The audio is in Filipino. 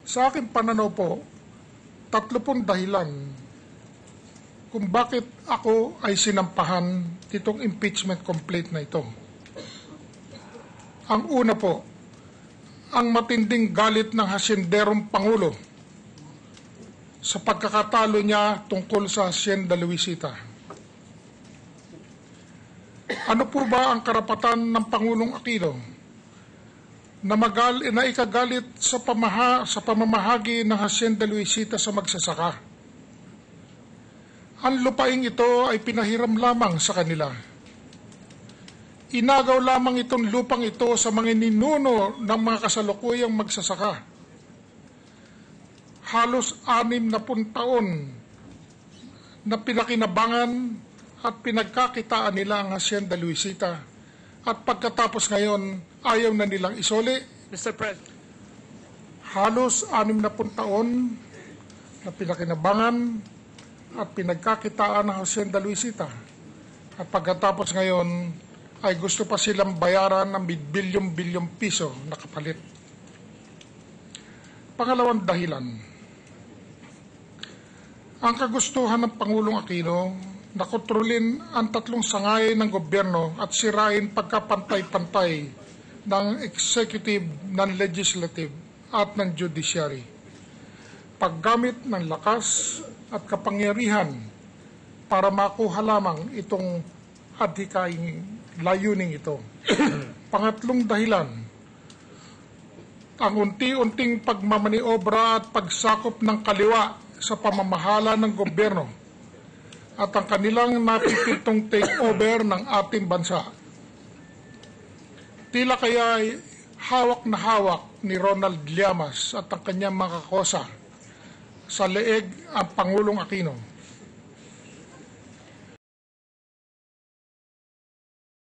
Sa aking pananaw po, 30 dahilan kung bakit ako ay sinampahan nitong impeachment complaint na ito. Ang una po, ang matinding galit ng hasinderong Pangulo sa pagkakatalo niya tungkol sa Hacienda Luisita. Ano po ba ang karapatan ng Pangulong Aquino na ikagalit sa pamamahagi ng Hacienda Luisita sa magsasaka? Ang lupaing ito ay pinahiram lamang sa kanila. Inagaw lamang itong lupang ito sa mga ninuno ng mga kasalukuyang magsasaka. Halos 60 taon na pinakinabangan at pinagkakitaan nila ang Hacienda Luisita. At pagkatapos ngayon, ayaw na nilang isoli. Mr. President. Halos 60 taon na pinakinabangan at pinagkakitaan ng Hacienda Luisita. At pagkatapos ngayon, ay gusto pa silang bayaran ng bilyong-bilyong piso na kapalit. Pangalawang dahilan, ang kagustuhan ng Pangulong Aquino na kontrolin ang 3 sangay ng gobyerno at sirain pagkapantay-pantay ng executive, ng legislative at ng judiciary. Paggamit ng lakas at kapangyarihan para makuha lamang itong adhikaing layuning ito. Pangatlong dahilan, ang unti-unting pagmamaniobra at pagsakop ng kaliwa sa pamamahala ng gobyerno at ang kanilang napipitong takeover ng ating bansa. Tila kaya ay hawak na hawak ni Ronald Llamas at ang kanyang mga kakosa sa leeg ang Pangulong Aquino.